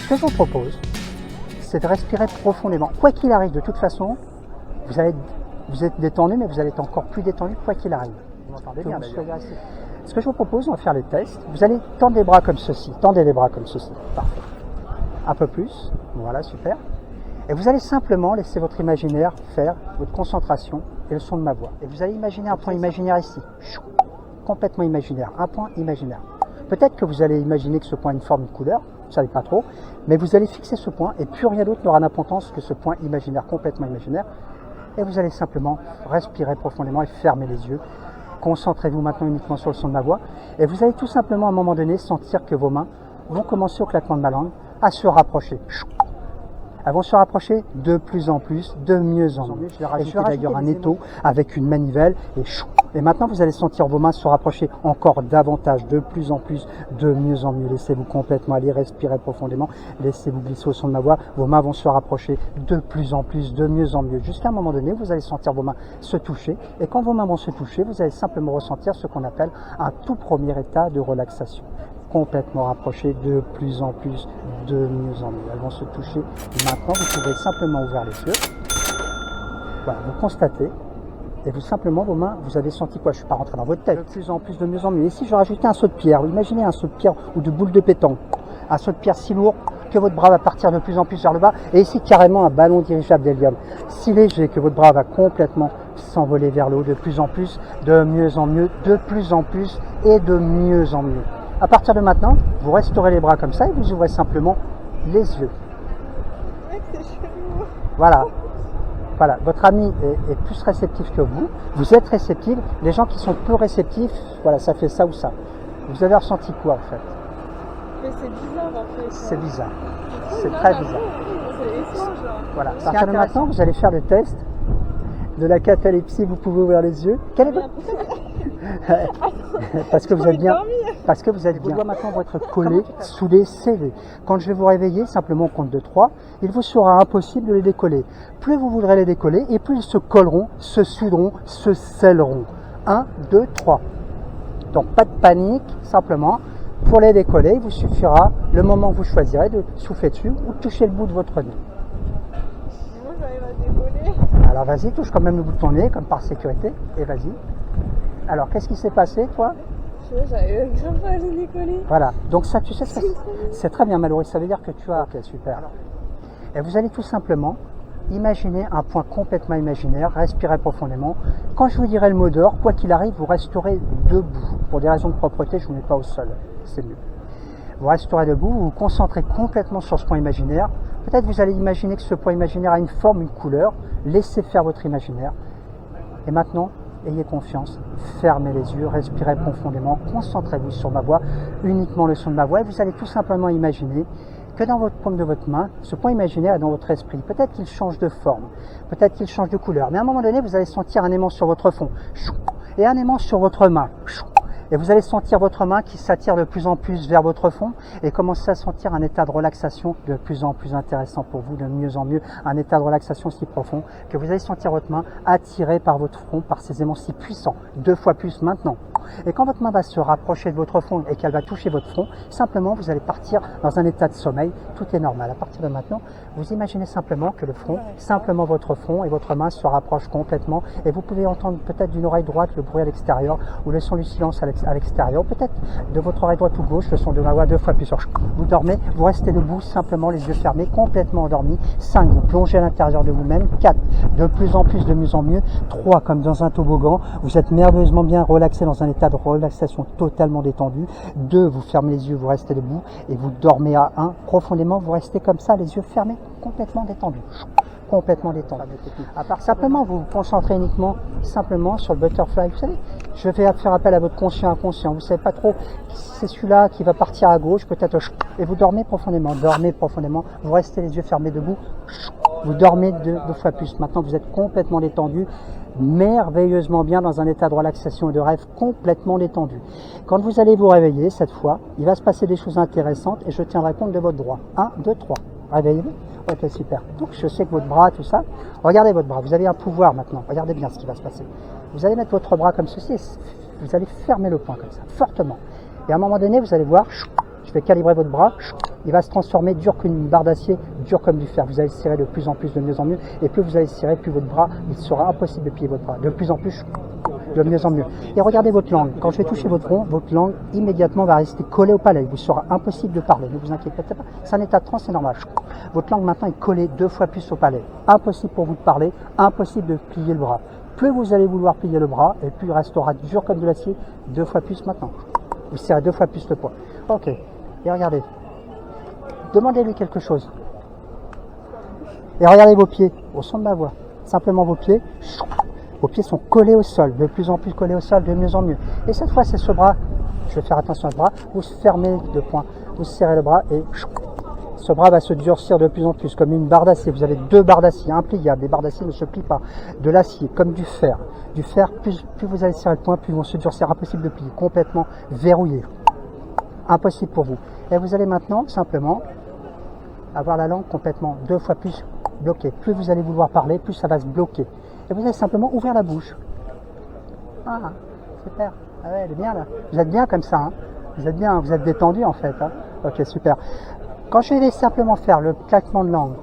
Ce que je vous propose, c'est de respirer profondément. Quoi qu'il arrive, de toute façon, vous êtes détendu, mais vous allez être encore plus détendu quoi qu'il arrive. Vous m'entendez bien d'ailleurs. Ce que je vous propose, on va faire les tests. Vous allez tendre les bras comme ceci. Tendez les bras comme ceci. Parfait. Un peu plus. Voilà, super. Et vous allez simplement laisser votre imaginaire faire votre concentration et le son de ma voix. Et vous allez imaginer un point imaginaire ici. Complètement imaginaire. Un point imaginaire. Peut-être que vous allez imaginer que ce point a une forme, une couleur. Vous ne savez pas trop. Mais vous allez fixer ce point et plus rien d'autre n'aura d'importance que ce point imaginaire, complètement imaginaire. Et vous allez simplement respirer profondément et fermer les yeux. Concentrez-vous maintenant uniquement sur le son de ma voix. Et vous allez tout simplement à un moment donné sentir que vos mains vont commencer au claquement de ma langue à se rapprocher. Elles vont se rapprocher de plus en plus, de mieux en mieux. Je vais rajouter d'ailleurs un étau avec une manivelle et maintenant vous allez sentir vos mains se rapprocher encore davantage, de plus en plus, de mieux en mieux. Laissez-vous complètement aller, respirez profondément, laissez-vous glisser au son de ma voix. Vos mains vont se rapprocher de plus en plus, de mieux en mieux. Jusqu'à un moment donné, vous allez sentir vos mains se toucher et quand vos mains vont se toucher, vous allez simplement ressentir ce qu'on appelle un tout premier état de relaxation. Complètement rapprochées de plus en plus, de mieux en mieux. Elles vont se toucher. Maintenant, vous pouvez simplement ouvrir les yeux. Voilà, vous constatez. Et vous simplement, vos mains, vous avez senti quoi? Je ne suis pas rentré dans votre tête. De plus en plus, de mieux en mieux. Ici, je vais rajouter un saut de pierre. Imaginez un saut de pierre ou de boule de pétanque. Un saut de pierre si lourd que votre bras va partir de plus en plus vers le bas. Et ici, carrément, un ballon dirigeable d'hélium. Si léger que votre bras va complètement s'envoler vers le haut de plus en plus, de mieux en mieux, de plus en plus et de mieux en mieux. À partir de maintenant, vous restaurez les bras comme ça et vous ouvrez simplement les yeux. Voilà. Voilà. Votre ami est plus réceptif que vous. Vous êtes réceptif. Les gens qui sont peu réceptifs, voilà, ça fait ça ou ça. Vous avez ressenti quoi en fait? Mais c'est bizarre en fait. C'est bizarre. C'est très bizarre. C'est étrange. Voilà. À partir de maintenant, vous allez faire le test de la catalepsie. Vous pouvez ouvrir les yeux. Quel est votre... parce que vous êtes bien. Parce que vous êtes bien. Vos doigts maintenant vont être collés, soudés, scellés. Quand je vais vous réveiller, simplement au compte de 3, il vous sera impossible de les décoller. Plus vous voudrez les décoller, et plus ils se colleront, se souderont, se scelleront. 1, 2, 3. Donc pas de panique, simplement. Pour les décoller, il vous suffira, le moment où vous choisirez, de souffler dessus ou de toucher le bout de votre nez. Moi j'arrive à décoller. Alors vas-y, touche quand même le bout de ton nez, comme par sécurité, et vas-y. Alors, qu'est-ce qui s'est passé, toi? J'arrive même pas à les décoller. Voilà, donc ça, tu sais, c'est très bien, Mallory, ça veut dire que tu as... Ok, super. Et vous allez tout simplement imaginer un point complètement imaginaire, respirez profondément. Quand je vous dirai le mot d'or, quoi qu'il arrive, vous resterez debout. Pour des raisons de propreté, je ne vous mets pas au sol, c'est mieux. Vous resterez debout, vous vous concentrez complètement sur ce point imaginaire. Peut-être vous allez imaginer que ce point imaginaire a une forme, une couleur. Laissez faire votre imaginaire. Et maintenant, ayez confiance, fermez les yeux, respirez profondément, concentrez-vous sur ma voix, uniquement le son de ma voix, et vous allez tout simplement imaginer que dans votre paume de votre main, ce point imaginaire est dans votre esprit. Peut-être qu'il change de forme, peut-être qu'il change de couleur, mais à un moment donné, vous allez sentir un aimant sur votre front, et un aimant sur votre main. Et vous allez sentir votre main qui s'attire de plus en plus vers votre front et commencer à sentir un état de relaxation de plus en plus intéressant pour vous, de mieux en mieux, un état de relaxation si profond que vous allez sentir votre main attirée par votre front, par ces aimants si puissants, 2 fois plus maintenant. Et quand votre main va se rapprocher de votre front et qu'elle va toucher votre front, simplement vous allez partir dans un état de sommeil, tout est normal. À partir de maintenant, vous imaginez simplement que le front, simplement votre front et votre main se rapprochent complètement et vous pouvez entendre peut-être d'une oreille droite le bruit à l'extérieur ou le son du silence à l'extérieur, peut-être de votre oreille droite ou gauche le son de ma voix 2 fois plus fort. Vous dormez, vous restez debout, simplement les yeux fermés, complètement endormis. 5, vous plongez à l'intérieur de vous-même. 4, de plus en plus, de mieux en mieux. 3, comme dans un toboggan, vous êtes merveilleusement bien relaxé dans un état de relaxation totalement détendu. 2, vous fermez les yeux, vous restez debout et vous dormez à 1. Profondément, vous restez comme ça, les yeux fermés, complètement détendus. Complètement détendu. À part simplement, vous vous concentrez uniquement simplement sur le butterfly. Vous savez, je vais faire appel à votre conscient inconscient. Vous ne savez pas trop si c'est celui-là qui va partir à gauche, peut-être. Et vous dormez profondément. Dormez profondément. Vous restez les yeux fermés debout. Vous dormez 2 fois plus. Maintenant, vous êtes complètement détendu, merveilleusement bien dans un état de relaxation et de rêve complètement détendu. Quand vous allez vous réveiller, cette fois, il va se passer des choses intéressantes et je tiendrai compte de votre droit. 1, 2, 3. Réveillez-vous. Ok, super. Donc, je sais que votre bras, tout ça, regardez votre bras. Vous avez un pouvoir maintenant. Regardez bien ce qui va se passer. Vous allez mettre votre bras comme ceci et vous allez fermer le poing comme ça, fortement. Et à un moment donné, vous allez voir, je vais calibrer votre bras. il va se transformer dur qu'une barre d'acier, dur comme du fer. Vous allez serrer de plus en plus, de mieux en mieux. Et plus vous allez serrer, plus votre bras, il sera impossible de plier votre bras. De plus en plus, de mieux en mieux. Et regardez votre langue. Quand je vais toucher votre front, votre langue immédiatement va rester collée au palais. Il vous sera impossible de parler. Ne vous inquiétez pas. C'est un état de transe, c'est normal. Votre langue maintenant est collée 2 fois plus au palais. Impossible pour vous de parler, impossible de plier le bras. Plus vous allez vouloir plier le bras, et plus il restera dur comme de l'acier 2 fois plus maintenant. Vous serrez 2 fois plus le poids. Ok. Et regardez. Demandez-lui quelque chose. Et regardez vos pieds, au son de ma voix. Simplement vos pieds. Vos pieds sont collés au sol, de plus en plus collés au sol, de mieux en mieux. Et cette fois, c'est ce bras. Je vais faire attention à ce bras. Vous fermez de poing. Vous serrez le bras et ce bras va se durcir de plus en plus, comme une barre d'acier. Vous avez 2 barres d'acier impliables. Les barres d'acier ne se plient pas. De l'acier, comme du fer. Du fer, plus vous allez serrer le poing, plus ils vont se durcir. Impossible de plier. Complètement verrouillé. Impossible pour vous. Et vous allez maintenant, simplement, avoir la langue complètement 2 fois plus bloquée. Plus vous allez vouloir parler, plus ça va se bloquer. Et vous allez simplement ouvrir la bouche. Ah, super. Ah ouais, elle est bien là. Vous êtes bien comme ça. Hein. Vous êtes bien, vous êtes détendu en fait. Hein. Ok, super. Quand je vais simplement faire le claquement de langue,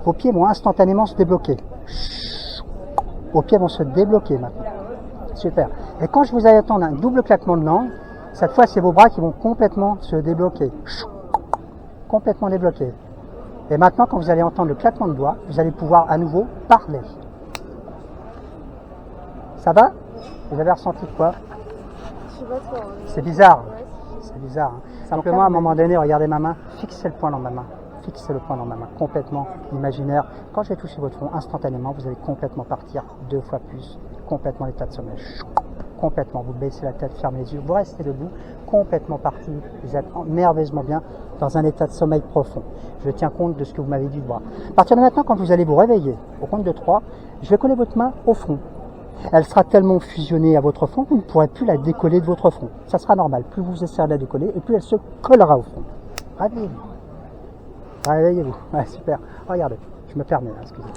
vos pieds vont instantanément se débloquer. Vos pieds vont se débloquer maintenant. Super. Et quand je vous allez entendre un double claquement de langue, cette fois c'est vos bras qui vont complètement se débloquer. Complètement débloqués. Et maintenant, quand vous allez entendre le claquement de doigts, vous allez pouvoir à nouveau parler. Ça va? Vous avez ressenti quoi? Je sais pas trop. C'est bizarre. Ouais. C'est bizarre. Hein. Simplement, à un moment donné, regardez ma main, fixez le point dans ma main. Fixez le point dans ma main, complètement imaginaire. Quand je vais toucher votre front, instantanément, vous allez complètement partir 2 fois plus, complètement l'état de sommeil. Complètement, vous baissez la tête, fermez les yeux, vous restez debout, complètement parti. Vous êtes merveilleusement bien dans un état de sommeil profond. Je tiens compte de ce que vous m'avez dit de voir. À partir de maintenant, quand vous allez vous réveiller, au compte de 3, je vais coller votre main au front. Elle sera tellement fusionnée à votre front que vous ne pourrez plus la décoller de votre front. Ça sera normal. Plus vous essayerez de la décoller, et plus elle se collera au front. Réveillez-vous. Réveillez-vous. Ouais, super. Regardez, je me permets, excusez-moi.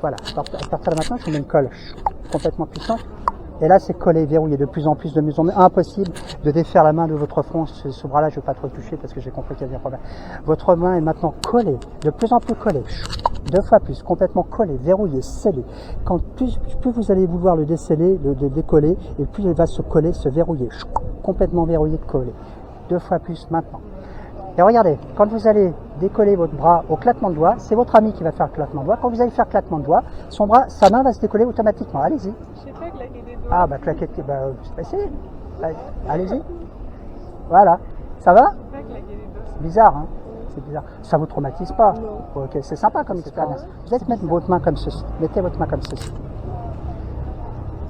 Voilà, à partir de maintenant, je mets une colle complètement puissante. Et là, c'est collé, verrouillé, de plus en plus, de mieux en mieux. Impossible de défaire la main de votre front. Ce bras-là, je ne vais pas trop le toucher parce que j'ai compris qu'il y avait un problème. Votre main est maintenant collée, de plus en plus collée. 2 fois plus, complètement collé, verrouillé, scellé. Quand plus vous allez vouloir le déceler, le décoller, et plus il va se coller, se verrouiller. Complètement verrouillé, collé. 2 fois plus maintenant. Et regardez, quand vous allez décoller votre bras au claquement de doigts, c'est votre ami qui va faire le claquement de doigts. Quand vous allez faire le claquement de doigts, sa main va se décoller automatiquement. Allez-y. Je sais pas claquer des doigts. Ah, bah claquer, essayez. Allez-y. Voilà. Ça va? Pas claquer des doigts. C'est bizarre, hein? C'est bizarre. Ça vous traumatise pas? Non. Ok, c'est sympa comme expérience. Vous allez mettre votre main comme ceci. Mettez votre main comme ceci.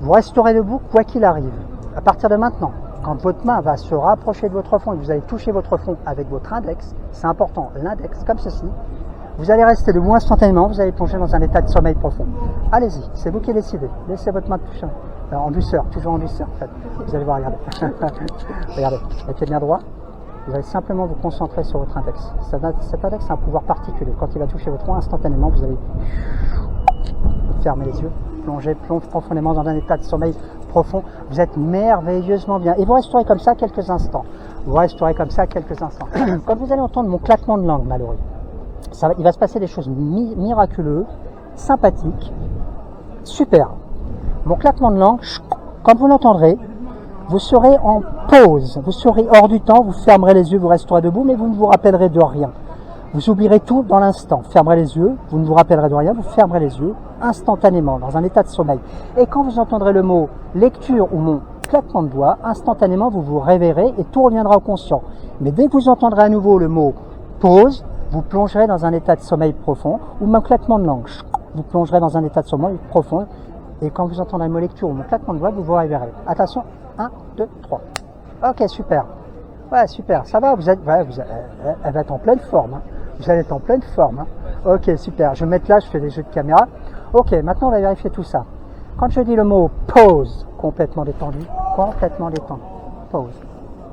Vous resterez debout quoi qu'il arrive. À partir de maintenant, quand votre main va se rapprocher de votre front et vous allez toucher votre front avec votre index, c'est important, l'index comme ceci, vous allez rester debout instantanément, vous allez plonger dans un état de sommeil profond. Allez-y, c'est vous qui décidez. Laissez votre main toucher. En douceur, toujours en douceur en fait. Vous allez voir, regardez. Regardez, avec les bien droit. Vous allez simplement vous concentrer sur votre index. Cet index a un pouvoir particulier. Quand il va toucher votre front, instantanément, vous allez fermer les yeux, plonger profondément dans un état de sommeil profond. Vous êtes merveilleusement bien. Et vous resterez comme ça quelques instants. Vous resterez comme ça quelques instants. Quand vous allez entendre mon claquement de langue, malheureux, il va se passer des choses miraculeuses, sympathiques, super. Mon claquement de langue, quand vous l'entendrez, vous serez en pause, vous serez hors du temps, vous fermerez les yeux, vous resterez debout, mais vous ne vous rappellerez de rien. Vous oublierez tout dans l'instant. Fermerez les yeux, vous ne vous rappellerez de rien, vous fermerez les yeux instantanément, dans un état de sommeil. Et quand vous entendrez le mot lecture ou mon claquement de doigts, instantanément vous vous réveillerez et tout reviendra au conscient. Mais dès que vous entendrez à nouveau le mot pause, vous plongerez dans un état de sommeil profond, ou mon claquement de langue, vous plongerez dans un état de sommeil profond. Et quand vous entendrez le mot lecture ou mon claquement de doigts, vous vous réveillerez. Attention, 1, 2, 3. Ok, super. Ouais, super. Ça va, elle va être en pleine forme. Hein. Vous allez être en pleine forme. Hein. Ok, super. Je vais me mettre là, je fais des jeux de caméra. Ok, maintenant on va vérifier tout ça. Quand je dis le mot pause, complètement détendu, pause,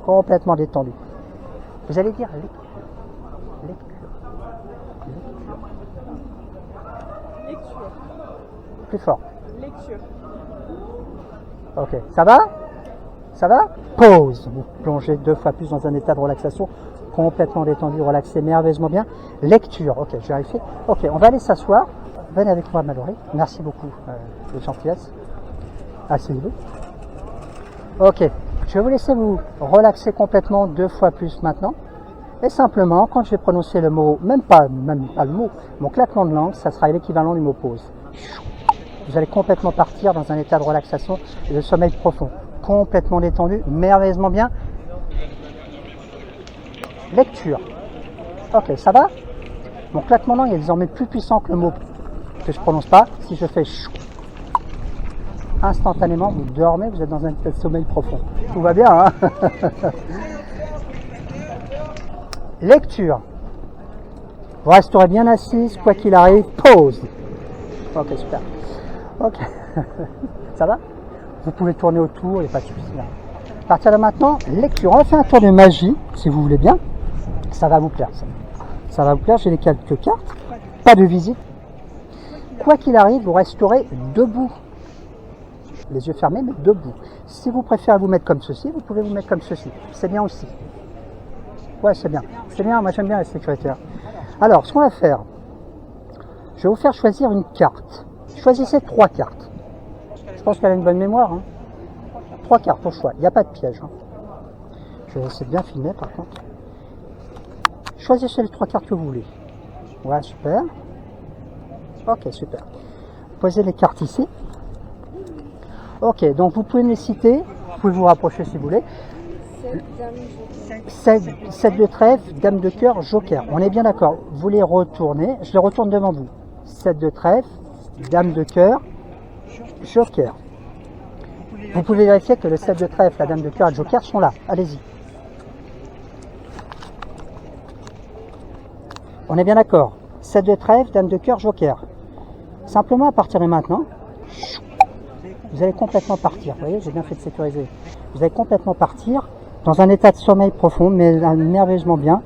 complètement détendu. Vous allez dire lecture. Plus fort. Lecture. Ok, ça va? Ça va? Pause. Vous plongez 2 fois plus dans un état de relaxation complètement détendu, relaxé, merveilleusement bien. Lecture, ok, je vérifie. Ok, on va aller s'asseoir. Venez avec moi, Mallory. Merci beaucoup de gentillesse. Asseyez-vous. Ok, je vais vous laisser vous relaxer complètement 2 fois plus maintenant. Et simplement, quand je vais prononcer le mot, même pas le mot, mon claquement de langue, ça sera l'équivalent du mot pause. Vous allez complètement partir dans un état de relaxation et de sommeil profond. Complètement détendu, merveilleusement bien. Lecture. Ok, ça va? Mon claquement de langue est désormais plus puissant que le mot que je prononce pas. Si je fais instantanément, vous dormez, vous êtes dans un état de sommeil profond. Tout va bien, hein? Lecture. Vous resterez bien assise, quoi qu'il arrive. Pause. Ok, super. Ok. Ça va? Vous pouvez tourner autour, il n'y a pas de souci. À partir de maintenant, lecture. On va faire un tour de magie, si vous voulez bien. Ça va vous plaire. Ça va vous plaire. J'ai les quelques cartes. Pas de visite. Quoi qu'il arrive, vous resterez debout. Les yeux fermés, mais debout. Si vous préférez vous mettre comme ceci, vous pouvez vous mettre comme ceci. C'est bien aussi. Ouais, c'est bien. C'est bien, moi j'aime bien la sécurité. Alors, ce qu'on va faire, je vais vous faire choisir une carte. Choisissez 3 cartes. Je pense qu'elle a une bonne mémoire. 3 cartes au choix, il n'y a pas de piège. Je vais essayer de bien filmer par contre. Choisissez les 3 cartes que vous voulez. Ouais, super. Ok, super. Posez les cartes ici. Ok, donc vous pouvez me les citer. Vous pouvez vous rapprocher si vous voulez. 7 de trèfle, dame de cœur, joker. On est bien d'accord. Vous les retournez. Je les retourne devant vous. 7 de trèfle, dame de cœur, joker. Vous pouvez vérifier que le 7 de trèfle, la dame de cœur et le joker sont là. Allez-y. On est bien d'accord. 7 de trèfle, dame de cœur, joker. Simplement, à partir de maintenant, vous allez complètement partir. Vous voyez, j'ai bien fait de sécuriser. Vous allez complètement partir dans un état de sommeil profond, mais merveilleusement bien.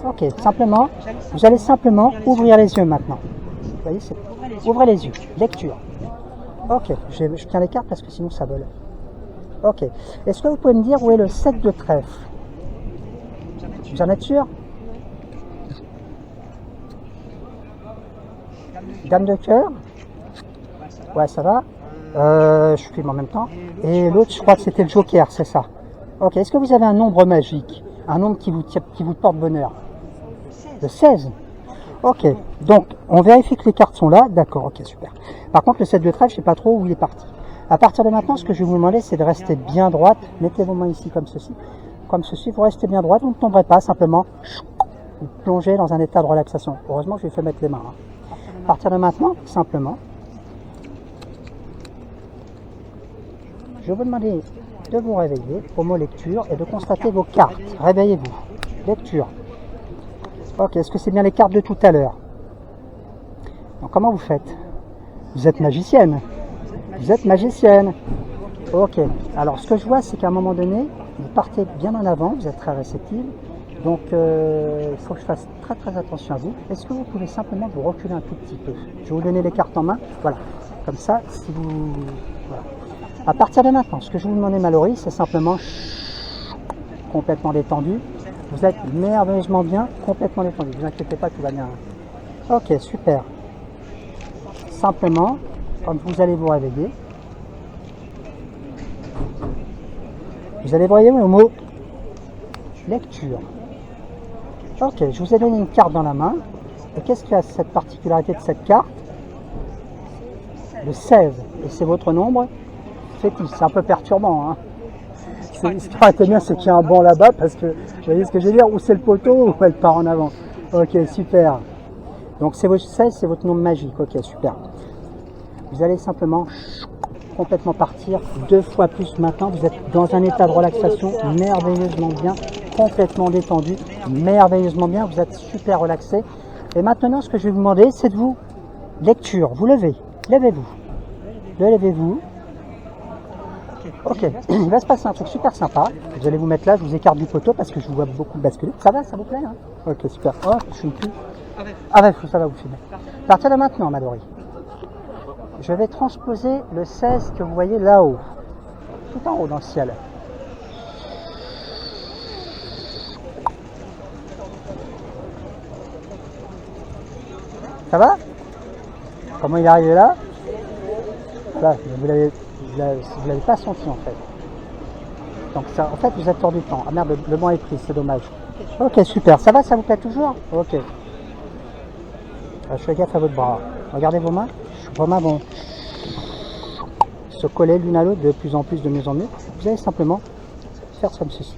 Ok, simplement, vous allez simplement ouvrir les yeux maintenant. Vous voyez, ouvrez les yeux. Lecture. Ok, je tiens les cartes parce que sinon ça vole. Ok. Est-ce que vous pouvez me dire où est le 7 de trèfle? Vous en êtes sûr? Dame de cœur? Ouais, ça va. Je filme en même temps. Et l'autre, je crois que c'était le joker, c'est ça. Ok, est-ce que vous avez un nombre magique? Un nombre qui vous porte bonheur? Le 16. Ok, donc on vérifie que les cartes sont là. D'accord, ok, super. Par contre, le 7 de trèfle, je ne sais pas trop où il est parti. À partir de maintenant, ce que je vais vous demander, c'est de rester bien droite. Mettez vos mains ici comme ceci. Comme ceci, vous restez bien droite, vous ne tomberez pas, simplement vous plongez dans un état de relaxation. Heureusement que je vais fait mettre les mains. À partir de maintenant, simplement, je vais vous demander de vous réveiller au mot lecture et de constater vos cartes. Réveillez-vous. Lecture. Ok, est-ce que c'est bien les cartes de tout à l'heure? Donc comment vous faites? Vous êtes magicienne. Vous êtes magicienne. Ok, alors ce que je vois, c'est qu'à un moment donné, vous partez bien en avant, vous êtes très réceptive. Donc il faut que je fasse très très attention à vous. Est-ce que vous pouvez simplement vous reculer un tout petit peu? Je vais vous donner les cartes en main. Voilà, comme ça, si vous... Voilà. À partir de maintenant, ce que je vais vous demander, Mallory, c'est simplement complètement détendu. Vous êtes merveilleusement bien, complètement détendu. Ne vous inquiétez pas, tout va bien. Ok, super. Simplement, quand vous allez vous réveiller, vous allez vous réveiller au mot lecture. Ok, je vous ai donné une carte dans la main. Et qu'est-ce qu'il y a cette particularité de cette carte? Le 16. Et c'est votre nombre fétiche. C'est un peu perturbant. Hein. Ce qui aurait été bien, c'est qu'il y a un banc là-bas, parce que, vous voyez ce que je veux dire, où c'est le poteau, ou elle part en avant. Ok, super. Donc c'est votre 16, c'est votre nombre magique. Ok, super. Vous allez simplement complètement partir 2 fois plus maintenant. Vous êtes dans un état de relaxation merveilleusement bien, complètement détendu, merveilleusement bien. Vous êtes super relaxé. Et maintenant, ce que je vais vous demander, c'est de vous lecture. Vous levez, levez-vous, levez-vous. Ok, il va se passer un truc super sympa. Vous allez vous mettre là, je vous écarte du poteau parce que je vous vois beaucoup basculer. Ça va, ça vous plaît hein? Ok, super. Oh, je filme plus. Ah ouais, ça va vous filmer. À partir de maintenant, Mallory, je vais transposer le 16 que vous voyez là-haut, tout en haut dans le ciel. Ça va? Comment il est arrivé là? Voilà, vous l'avez pas senti en fait. Donc ça, en fait, vous êtes hors du temps. Ah merde, le banc est pris, c'est dommage. Ok, super. Ça va, ça vous plaît toujours? Ok. Je fais gaffe à votre bras. Regardez vos mains. Vos mains vont se coller l'une à l'autre de plus en plus, de mieux en mieux. Vous allez simplement faire comme ceci.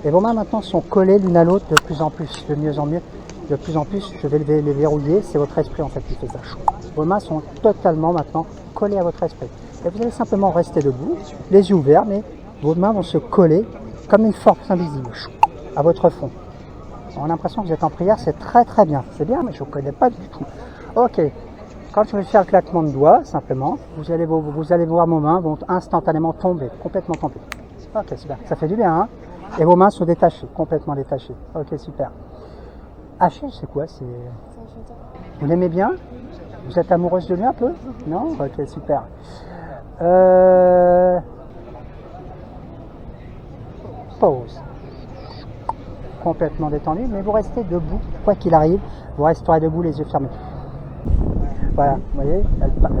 Et vos mains maintenant sont collées l'une à l'autre de plus en plus, de mieux en mieux. De plus en plus, je vais les verrouiller. C'est votre esprit en fait qui fait ça. Vos mains sont totalement maintenant collées à votre esprit. Et vous allez simplement rester debout, les yeux ouverts, mais vos mains vont se coller comme une force invisible à votre front. On a l'impression que vous êtes en prière, c'est très très bien. C'est bien, mais je ne connais pas du tout. Ok, quand je vais faire le claquement de doigts, simplement, vous allez voir vos mains vont instantanément tomber, complètement tomber. Ok, super. Ça fait du bien, hein? Et vos mains sont détachées, complètement détachées. Ok, super. Achille, c'est quoi? Vous l'aimez bien? Vous êtes amoureuse de lui un peu? Non? Ok, super. Pause. Complètement détendu, mais vous restez debout, quoi qu'il arrive, vous resterez debout, les yeux fermés. Voilà, vous voyez,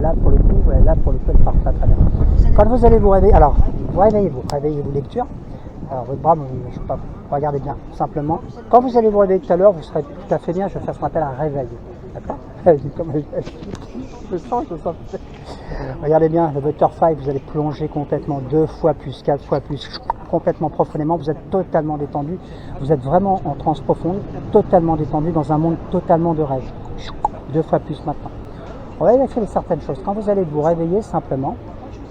là pour le coup, elle part très très bien. Quand vous allez vous réveiller, alors, réveillez-vous, lecture. Alors, votre bras, je sais pas, regardez bien, simplement. Quand vous allez vous réveiller tout à l'heure, vous serez tout à fait bien, je vais faire ce qu'on appelle un réveil. D'accord? Je sens. Regardez bien, le butterfly, vous allez plonger complètement 2 fois plus, 4 fois plus, complètement profondément, vous êtes totalement détendu, vous êtes vraiment en transe profonde, totalement détendu dans un monde totalement de rêve. 2 fois plus maintenant. On va vérifier certaines choses. Quand vous allez vous réveiller simplement,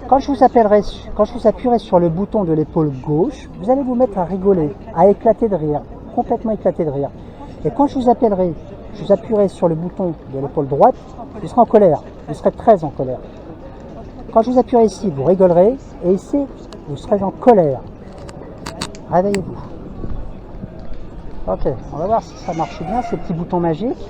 quand je vous appuierai sur le bouton de l'épaule gauche, vous allez vous mettre à rigoler, à éclater de rire, complètement éclater de rire. Et quand je vous appuierai sur le bouton de l'épaule droite, vous serez en colère, vous serez très en colère. Quand je vous appuierai ici, vous rigolerez, et ici, vous serez en colère. Réveillez-vous. Ok, on va voir si ça marche bien, ces petits boutons magiques.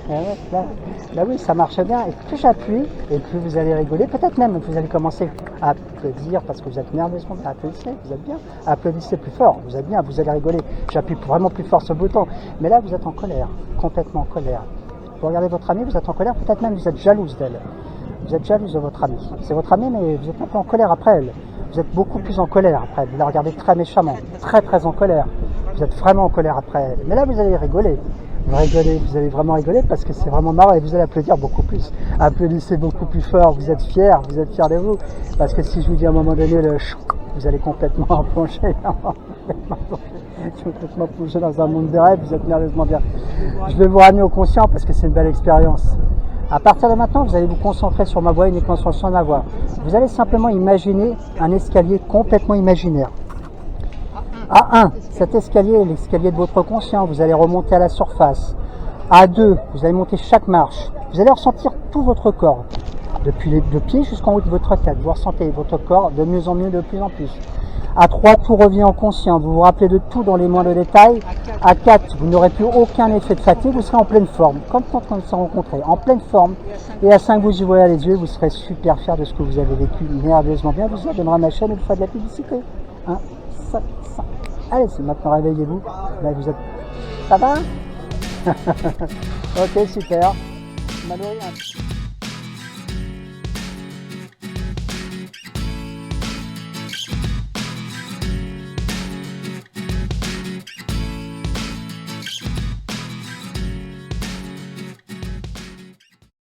Là oui, ça marche bien. Et plus j'appuie, et plus vous allez rigoler. Peut-être même que vous allez commencer à applaudir parce que vous êtes nerveusement. Applaudissez, vous êtes bien. Applaudissez plus fort, vous êtes bien, vous allez rigoler. J'appuie vraiment plus fort sur le bouton. Mais là, vous êtes en colère, complètement en colère. Vous regardez votre amie, vous êtes en colère, peut-être même vous êtes jalouse d'elle. Vous êtes jalouse de votre amie. C'est votre amie, mais vous êtes un peu en colère après elle. Vous êtes beaucoup plus en colère après elle. Vous la regardez très méchamment, très très en colère. Vous êtes vraiment en colère après elle. Mais là, vous allez rigoler. Vous allez vraiment rigoler parce que c'est vraiment marrant et vous allez applaudir beaucoup plus. Applaudissez beaucoup plus fort, vous êtes fiers de vous. Parce que si je vous dis à un moment donné, vous allez complètement plonger. Complètement plongé dans un monde de rêve, vous êtes nerveusement bien. Je vais vous ramener au conscient parce que c'est une belle expérience. À partir de maintenant, vous allez vous concentrer sur ma voix, uniquement sur le son de ma voix. Vous allez simplement imaginer un escalier complètement imaginaire. À 1, cet escalier est l'escalier de votre conscient, vous allez remonter à la surface. À 2, vous allez monter chaque marche. Vous allez ressentir tout votre corps, depuis les 2 pieds jusqu'en haut de votre tête. Vous ressentez votre corps de mieux en mieux, de plus en plus. À 3, tout revient en conscient, vous vous rappelez de tout dans les moindres détails. À 4, vous n'aurez plus aucun effet de fatigue, vous serez en pleine forme, comme quand on s'est rencontrés, en pleine forme. Et à 5, vous y voyez les yeux, vous serez super fiers de ce que vous avez vécu merveilleusement bien. Vous abonnerez à ma chaîne et vous ferez de la publicité. Ça. Allez, maintenant réveillez-vous. Là, vous êtes... Ça va? Ok, super. Malheureux.